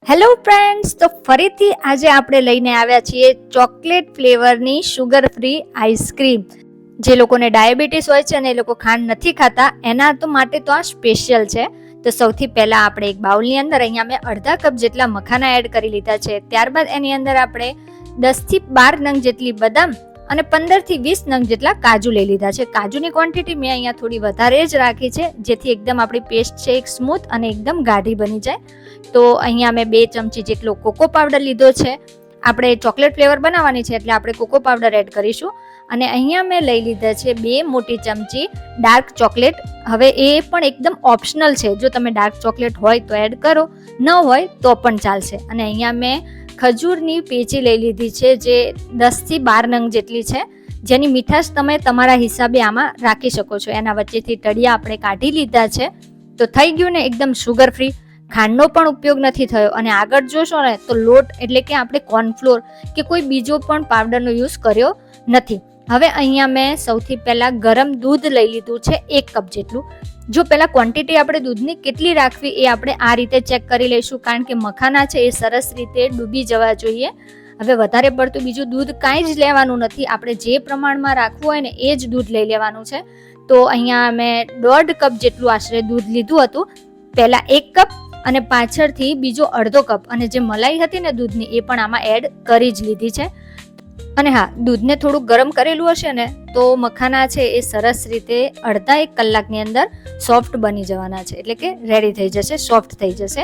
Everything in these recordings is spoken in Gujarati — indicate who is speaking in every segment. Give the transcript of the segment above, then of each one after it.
Speaker 1: હેલો ફ્રેન્ડ્સ, તો ફરીથી આજે આપણે લઈને આવ્યા છીએ ચોકલેટ ફ્લેવરની શુગર ફ્રી આઈસ્ક્રીમ. જે લોકોને ડાયાબિટીસ હોય છે અને એ લોકો ખાંડ નથી ખાતા એના તો માટે તો આ સ્પેશિયલ છે. તો સૌથી પહેલા આપણે એક બાઉલની અંદર અહીંયા મેં અડધા કપ જેટલા મખાના એડ કરી લીધા છે. ત્યારબાદ એની અંદર આપણે 10 થી 12 નંગ જેટલી બદામ અને 15 થી 20 નંગ જેટલા કાજુ લઈ લીધા છે. કાજુની ક્વોન્ટિટી મેં અહીંયા થોડી વધારે જ રાખી છે, જેથી એકદમ આપણી પેસ્ટ છે એક સ્મૂથ અને એકદમ ગાઢી બની જાય. તો અહીંયા મેં 2 ચમચી જેટલો કોકો પાવડર લીધો છે. આપણે ચોકલેટ ફ્લેવર બનાવવાની છે એટલે આપણે કોકો પાવડર એડ કરીશું. અને અહીંયા મેં લઈ લીધા છે 2 મોટી ચમચી ડાર્ક ચોકલેટ. હવે એ પણ એકદમ ઓપ્શનલ છે, જો તમે ડાર્ક ચોકલેટ હોય તો એડ કરો, ન હોય તો પણ ચાલશે. અને અહીંયા મેં ખજૂરની પેચી લઈ લીધી છે, જે 10 થી 12 નંગ જેટલી છે, જેની મીઠાશ તમે તમારા હિસાબે આમાં રાખી શકો છો. એના વચ્ચેથી તળિયા આપણે કાઢી લીધા છે. તો થઈ ગયું ને એકદમ શુગર ફ્રી. ખાંડનો પણ ઉપયોગ નથી થયો. અને આગળ જોશો ને તો લોટ એટલે કે આપણે કોર્નફ્લોર કે કોઈ બીજો પણ પાવડરનો યુઝ કર્યો નથી. હવે અહીંયા મેં સૌથી પહેલાં ગરમ દૂધ લઈ લીધું છે 1 કપ જેટલું. જો પહેલાં ક્વોન્ટિટી આપણે દૂધની કેટલી રાખવી એ આપણે આ રીતે ચેક કરી લઈશું, કારણ કે મખાના છે એ સરસ રીતે ડૂબી જવા જોઈએ. હવે વધારે પડતું બીજું દૂધ કાંઈ જ લેવાનું નથી, આપણે જે પ્રમાણમાં રાખવું હોય ને એ જ દૂધ લઈ લેવાનું છે. તો અહીંયા મેં 1.5 કપ જેટલું આશરે દૂધ લીધું હતું. પહેલાં 1 કપ અને પાછળથી બીજો અડધો કપ, અને જે મલાઈ હતી ને દૂધની એ પણ આમાં એડ કરી જ લીધી છે. અને હા, દૂધને થોડું ગરમ કરેલું હશે ને તો મખાના છે એ સરસ રીતે અડધા 1 કલાકની અંદર સોફ્ટ બની જવાના છે, એટલે કે રેડી થઈ જશે, સોફ્ટ થઈ જશે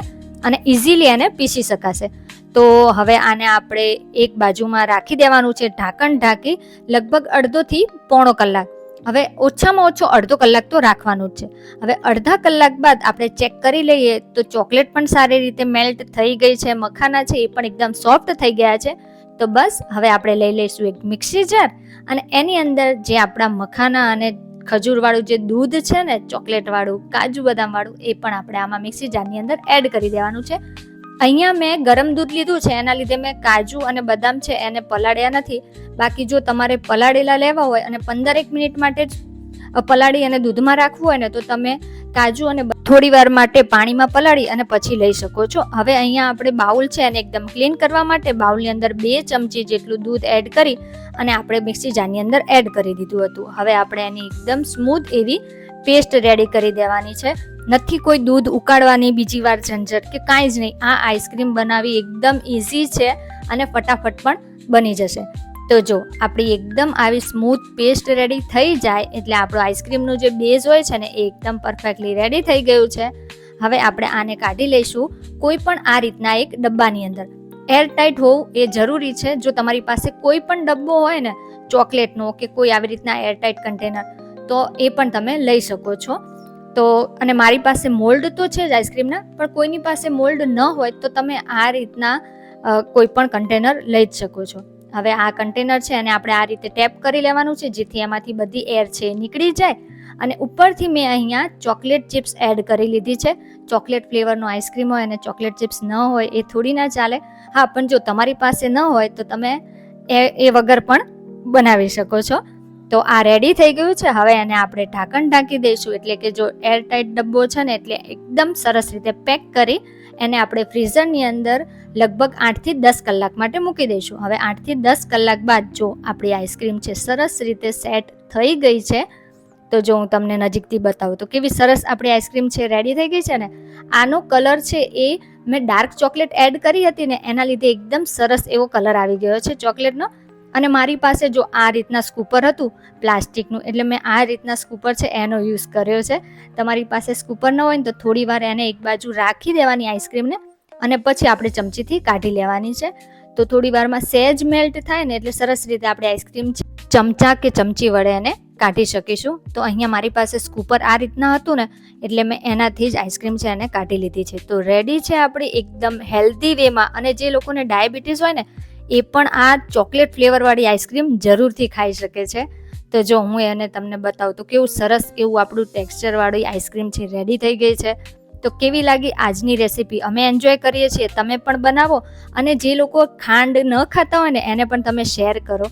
Speaker 1: અને ઇઝીલી એને પીસી શકાશે. તો હવે આને આપણે એક બાજુમાં રાખી દેવાનું છે, ઢાંકણ ઢાંકી લગભગ અડધો થી પોણો કલાક. હવે ઓછામાં ઓછો અડધો કલાક તો રાખવાનું જ છે. હવે અડધા કલાક બાદ આપણે ચેક કરી લઈએ તો ચોકલેટ પણ સારી રીતે મેલ્ટ થઈ ગઈ છે, મખાના છે એ પણ એકદમ સોફ્ટ થઈ ગયા છે. તો બસ હવે આપણે લઈ લઈશું એક મિક્સી જાર અને એની અંદર જે આપણા મખાના અને ખજૂરવાળું જે દૂધ છે ને, ચોકલેટવાળું, કાજુ બદામવાળું, એ પણ આપણે આમાં મિક્સી જારની અંદર એડ કરી દેવાનું છે. અહીંયા મેં ગરમ દૂધ લીધું છે, એના લીધે મેં કાજુ અને બદામ છે એને પલાળ્યા નથી. બાકી જો તમારે પલાળેલા લેવા હોય અને 15 મિનિટ માટે જ પલાળી અને દૂધમાં રાખવું હોય ને તો તમે કાજુ અને થોડી વાર માટે પાણીમાં પલાળી અને પછી લઈ શકો છો. હવે અહીંયા આપણે બાઉલ છે એને એકદમ ક્લીન કરવા માટે બાઉલની અંદર 2 ચમચી જેટલું દૂધ એડ કરી અને આપણે મિક્સી જારની અંદર એડ કરી દીધું હતું. હવે આપણે એની એકદમ સ્મૂથ એવી પેસ્ટ રેડી કરી દેવાની છે. નથી કોઈ દૂધ ઉકાળવાની બીજી વાર ઝંઝટ કે કાંઈ જ નહીં. આ આઈસ્ક્રીમ બનાવવી એકદમ ઇઝી છે અને ફટાફટ પણ બની જશે. તો જો આપણી એકદમ આવી સ્મૂથ પેસ્ટ રેડી થઈ જાય એટલે આપણો આઈસ્ક્રીમનું જે બેઝ હોય છે ને એ એકદમ પરફેક્ટલી રેડી થઈ ગયું છે. હવે આપણે આને કાઢી લઈશું કોઈ પણ આ રીતના એક ડબ્બાની અંદર. એર ટાઈટ હોવું એ જરૂરી છે. જો તમારી પાસે કોઈ પણ ડબ્બો હોય ને ચોકલેટનો કે કોઈ આવી રીતના એર ટાઈટ કન્ટેનર, તો એ પણ તમે લઈ શકો છો. તો અને મારી પાસે મોલ્ડ તો છે જ આઈસ્ક્રીમના, પણ કોઈની પાસે મોલ્ડ ન હોય તો તમે આ રીતના કોઈ પણ કન્ટેનર લઈ જ શકો છો. હવે આ કન્ટેનર છે અને આપણે આ રીતે ટેપ કરી લેવાનું છે, જેથી એમાંથી બધી એર છે નીકળી જાય. અને ઉપરથી મેં અહીંયા ચોકલેટ ચિપ્સ એડ કરી લીધી છે. ચોકલેટ ફ્લેવરનો આઈસ્ક્રીમ હોય અને ચોકલેટ ચિપ્સ ન હોય એ થોડી ના ચાલે. હા, પણ જો તમારી પાસે ન હોય તો તમે એ વગર પણ બનાવી શકો છો. તો આ રેડી થઈ ગયું છે. હવે એને આપણે ઢાંકણ ઢાંકી દઈશું, એટલે કે જો એર ટાઈટ ડબ્બો છે ને એટલે એકદમ સરસ રીતે પેક કરી એને આપણે ફ્રીઝરની અંદર લગભગ 8 થી 10 કલાક માટે મૂકી દઈશું. હવે 8 થી 10 કલાક બાદ જો આપણી આઈસ્ક્રીમ છે સરસ રીતે સેટ થઈ ગઈ છે, તો જો હું તમને નજીકથી બતાવું તો કેવી સરસ આપણી આઈસ્ક્રીમ છે રેડી થઈ ગઈ છે ને. આનો કલર છે એ મેં ડાર્ક ચોકલેટ એડ કરી હતી ને એના લીધે એકદમ સરસ એવો કલર આવી ગયો છે ચોકલેટનો. અને મારી પાસે જો આ રીતના સ્કૂપર હતું પ્લાસ્ટિકનું, એટલે મેં આ રીતના સ્કૂપર છે એનો યુઝ કર્યો છે. તમારી પાસે સ્કૂપર ન હોય ને તો થોડી વાર એને એક બાજુ રાખી દેવાની આઈસ્ક્રીમને અને પછી આપણે ચમચીથી કાઢી લેવાની છે. તો થોડી વારમાં સહેજ મેલ્ટ થાય ને એટલે સરસ રીતે આપણે આઈસ્ક્રીમ ચમચા કે ચમચી વડે એને કાઢી શકીશું. તો અહીંયા મારી પાસે સ્કૂપર આ રીતના હતું ને એટલે મેં એનાથી જ આઈસ્ક્રીમ છે એને કાઢી લીધી છે. તો રેડી છે આપણી એકદમ હેલ્ધી વેમાં. અને જે લોકોને ડાયાબિટીસ હોય ને એ પણ આ ચોકલેટ ફ્લેવરવાળી આઈસ્ક્રીમ જરૂરથી ખાઈ શકે છે. તો જો હું એને તમને બતાવું તો કેવું સરસ એવું આપણું ટેક્સચરવાળી આઈસ્ક્રીમ છે રેડી થઈ ગઈ છે. તો કેવી લાગી આજની રેસીપી? અમે એન્જોય કરીએ છીએ, તમે પણ બનાવો અને જે લોકો ખાંડ ન ખાતા હોય ને એને પણ તમે શેર કરો.